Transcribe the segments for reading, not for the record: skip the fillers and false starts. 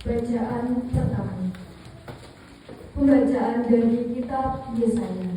Bacaan pertama. Pembacaan dari kitab Yesaya.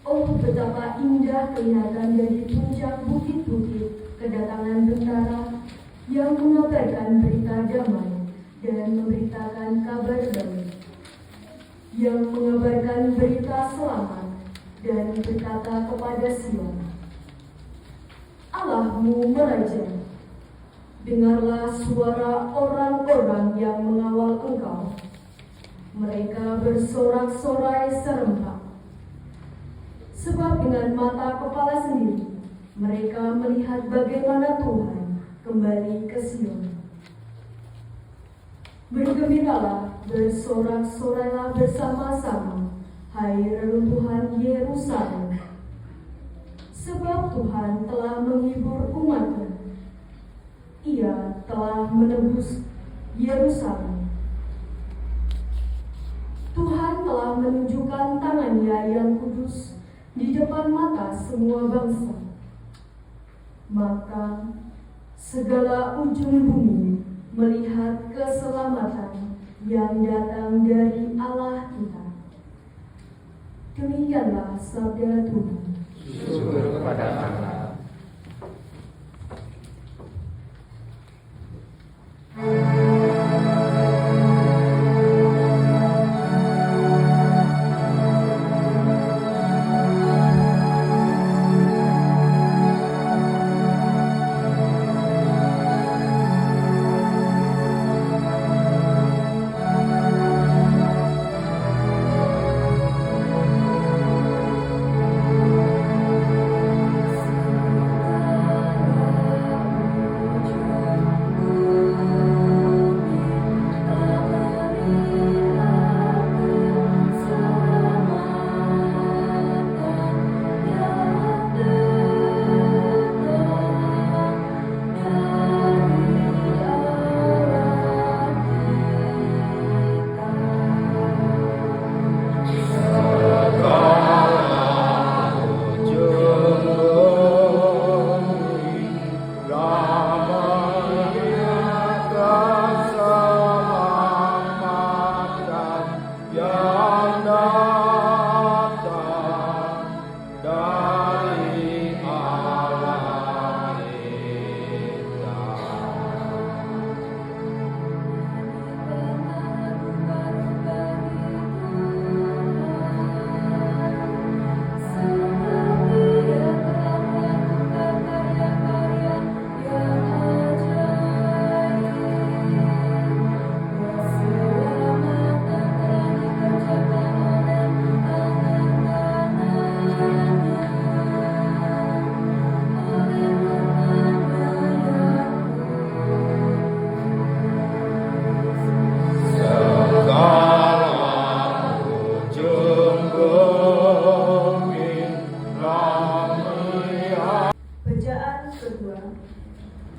Oh, betapa indah kelihatan dari puncak bukit-bukit kedatangan tentara yang mengabarkan berita damai dan memberitakan kabar baik, yang mengabarkan berita selamat dan berkata kepada Sion, Allahmu meraja. Dengarlah suara orang-orang yang mengawal engkau. Mereka bersorak-sorai serempak. Sebab dengan mata kepala sendiri, mereka melihat bagaimana Tuhan kembali ke Sion. Bergembiralah, bersorak-sorailah bersama-sama, hai reruntuhan Yerusalem. Sebab Tuhan telah menghibur umat-Nya. Ia telah menebus Yerusalem. Tuhan telah menunjukkan tangan-Nya yang kudus di depan mata semua bangsa. Maka segala ujung bumi melihat keselamatan yang datang dari Allah kita. Demikianlah sabda Tuhan. Syukur kepada Allah.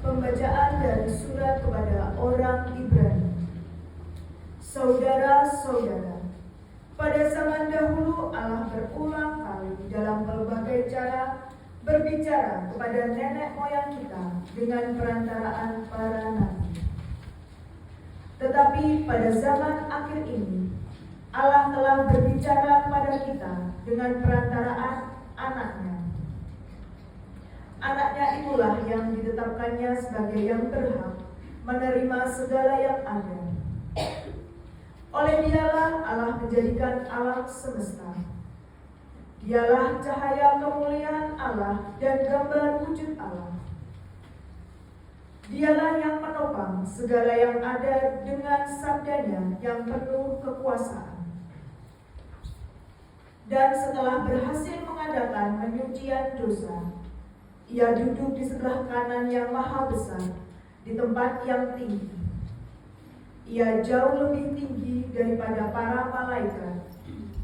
Pembacaan dari surat kepada orang Ibrani. Saudara-saudara, pada zaman dahulu Allah berulang kali dalam berbagai cara berbicara kepada nenek moyang kita dengan perantaraan para nabi. Tetapi pada zaman akhir ini, Allah telah berbicara kepada kita dengan perantaraan Anaknya. Anaknya itulah yang ditetapkannya sebagai yang berhak menerima segala yang ada. Oleh Dialah Allah menjadikan alam semesta. Dialah cahaya kemuliaan Allah dan gambar wujud Allah. Dialah yang menopang segala yang ada dengan sabdanya yang penuh kekuasaan. Dan setelah berhasil mengadakan penyucian dosa, Ia duduk di sebelah kanan yang maha besar, di tempat yang tinggi. Ia jauh lebih tinggi daripada para malaikat,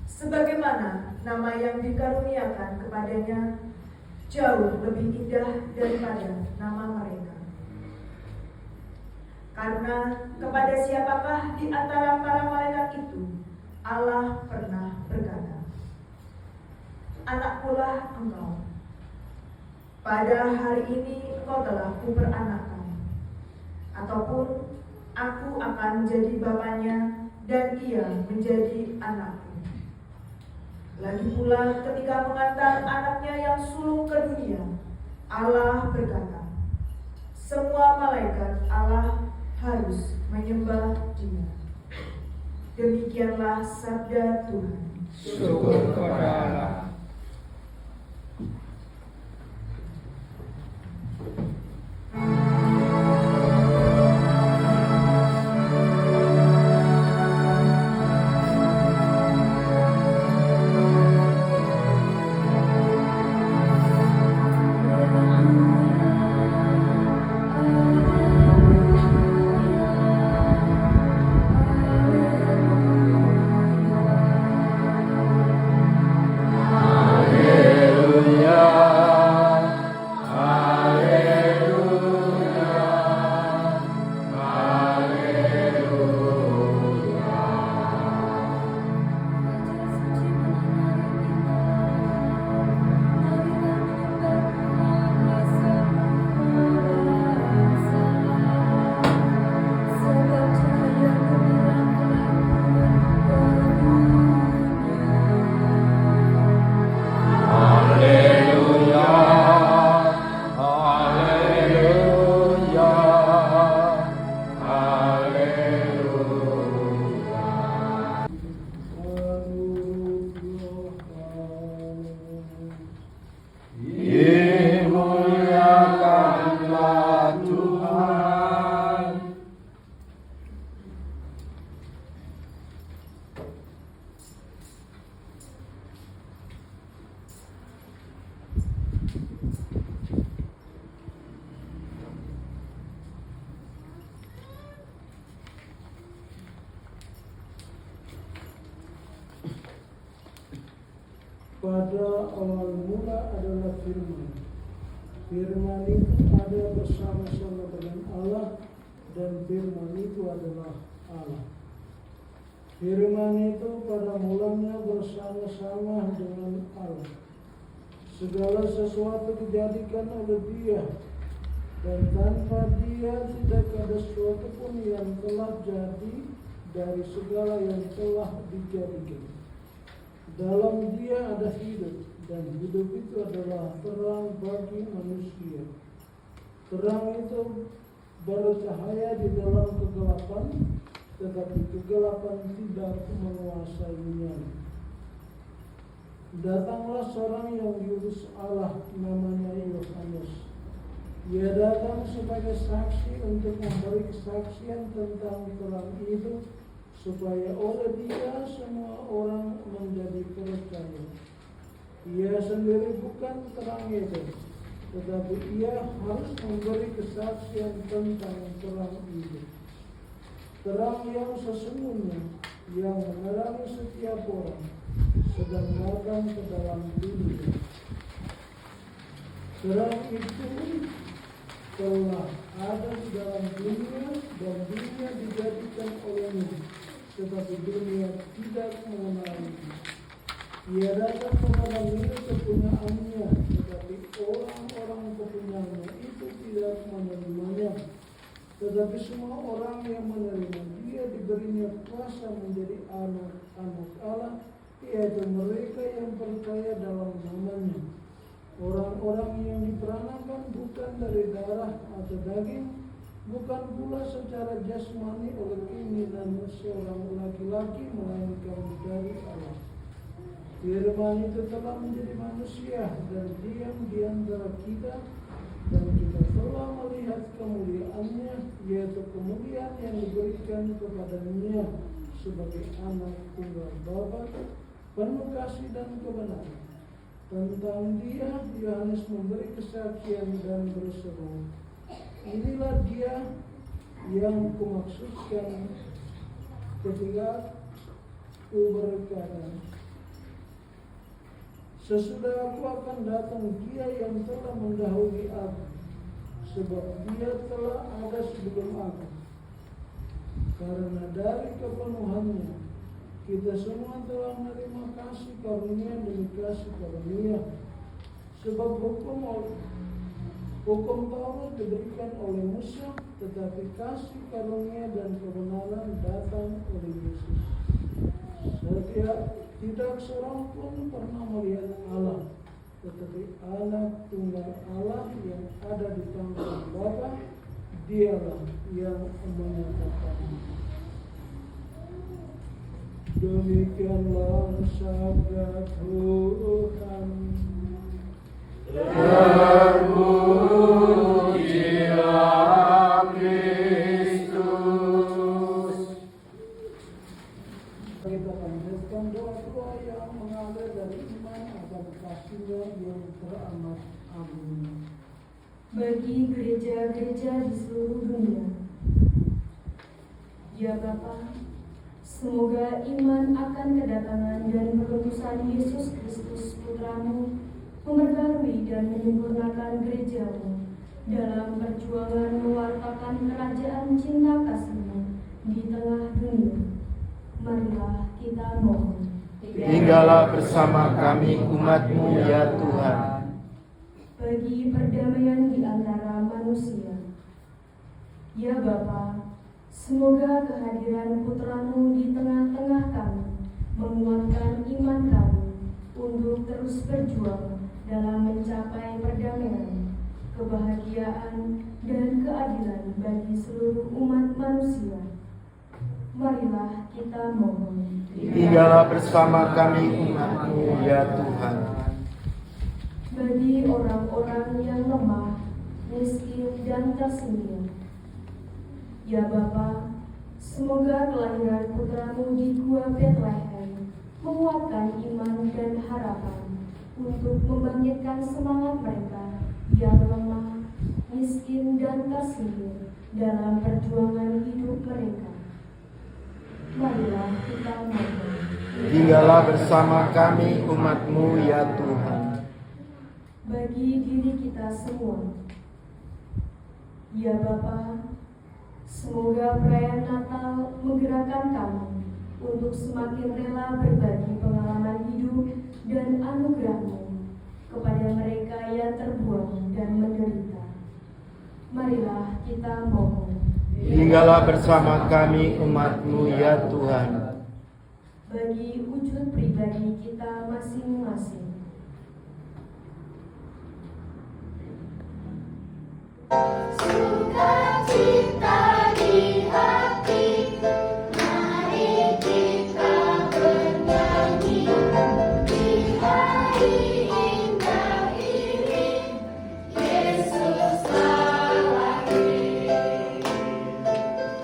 sebagaimana nama yang dikaruniakan kepadanya jauh lebih indah daripada nama mereka. Karena kepada siapakah di antara para malaikat itu Allah pernah berkata, Anakkulah engkau. Pada hari ini engkau telah kuperanakkan. Ataupun Aku akan menjadi bapaknya dan ia menjadi anakku. Lagi pula ketika mengantar anaknya yang sulung ke dunia, Allah berkata, semua malaikat Allah harus menyembah Dia. Demikianlah sabda Tuhan. Syukur kepada Allah. Dimuliakanlah Tuhan. Pada awal mula adalah firman. Firman itu ada bersama-sama dengan Allah, dan firman itu adalah Allah. Firman itu pada mulanya bersama-sama dengan Allah. Segala sesuatu dijadikan oleh Dia, dan tanpa Dia tidak ada sesuatu pun yang telah jadi dari segala yang telah dijadikan. Dalam Dia ada hidup, dan hidup itu adalah terang bagi manusia. Terang itu bercahaya di dalam kegelapan, tetapi kegelapan tidak menguasainya. Datanglah seorang yang diutus Allah, namanya Yohanes. Ia datang sebagai saksi untuk memberi kesaksian tentang terang itu, supaya oleh Dia semua orang menjadi percaya. Ia sendiri bukan terang itu, tetapi Ia harus memberi kesaksian tentang terang itu. Terang yang sesungguhnya, yang menerangi setiap orang, sedang datang ke dalam dunia. Terang itu telah ada di dalam dunia, dan dunia dijadikan olehnya, tetapi dunia tidak mengenalinya. Ia datang kepada milik kepunyaannya, tetapi orang-orang kepunyaannya itu tidak menerimanya. Tetapi semua orang yang menerima Dia diberinya kuasa menjadi anak-anak Allah, yaitu mereka yang percaya dalam nama-Nya. Orang-orang yang diperanakan bukan dari darah atau daging, bukan pula secara jasmani oleh keinginan seorang laki-laki, melainkan dari Allah. Firman itu telah menjadi manusia dan diam di antara kita, dan kita telah melihat kemuliaannya, yaitu kemuliaan yang diberikan kepadanya sebagai anak tunggal Bapa, penuh kasih dan kebenaran. Tentang Dia, Yohanes memberi kesaksian dan berseru, inilah Dia yang kumaksudkan ketika ku berkata, sesudah aku akan datang Dia yang telah mendahului aku, sebab Dia telah ada sebelum aku. Karena dari kepenuhannya kita semua telah menerima kasih karunia demi kasih karunia. Sebab hukum Hukum Taurat diberikan oleh Musa, tetapi kasih karunia dan kebenaran datang oleh Yesus. Tidak seorang pun pernah melihat Allah, tetapi Anak Tunggal Allah yang ada di tangan Bapa, Dialah yang menyatakan. Demikianlah sabda Tuhan. Terpujilah Kristus. Kita panjatkan doa-doa yang mengalir dari iman akan kasih-Nya yang teramat agung. Bagi gereja-gereja di seluruh dunia. Ya Bapa, semoga iman akan kedatangan dan penebusan Yesus Kristus Putra-Mu memperbarui dan menyempurnakan gereja-Mu dalam perjuangan mewartakan kerajaan cinta kasih-Mu di tengah dunia. Marilah kita mohon. Tinggallah bersama kami umat-Mu ya Tuhan. Bagi perdamaian di antara manusia. Ya Bapa, semoga kehadiran Putra-Mu di tengah-tengah kami menguatkan iman kami untuk terus berjuang dalam mencapai perdamaian, kebahagiaan, dan keadilan bagi seluruh umat manusia. Marilah kita mohon. Tinggallah bersama kami umat-Mu ya Tuhan. Bagi orang-orang yang lemah, miskin, dan tersindir. Ya Bapa, semoga kelahiran Putra-Mu di Gua Betlehem menguatkan iman dan harapan untuk membangkitkan semangat mereka yang lemah, miskin, dan tersindir dalam perjuangan hidup mereka. Marilah kita mohon. Tinggallah bersama kami umat-Mu ya Tuhan. Bagi diri kita semua. Ya Bapa, semoga perayaan Natal menggerakkan kami untuk semakin rela berbagi pengalaman hidup dan anugerah-Mu kepada mereka yang terbuang dan menderita. Marilah kita mohon. Tinggallah bersama kami umat-Mu ya Tuhan. Bagi wujud pribadi kita masing-masing. Sukacita di hati, mari kita bernyanyi di hari indah ini. Yesus telah lahir.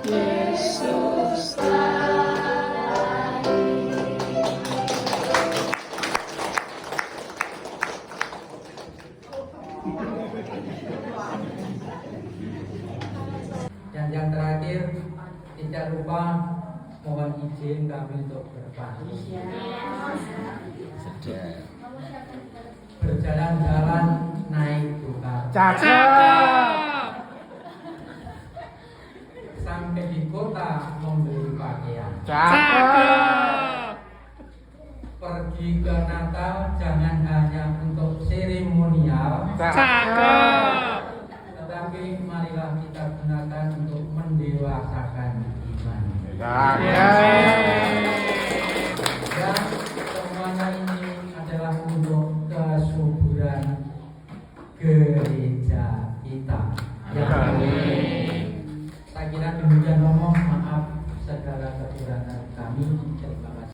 Yesus telah lahir. Dan yang terakhir, tidak lupa mohon izin kami untuk berpantun. Berjalan-jalan naik bukar. Sampai di kota membeli pakaian. Pergi ke Natal jangan hanya untuk seremonial. Tetapi marilah kita gunakan untuk mendewasakan iman. Dan semuanya ini adalah untuk kesuburan gereja kita. Ya. Saya kira demikian ngomong, maaf segala kekurangan kami. Terima kasih.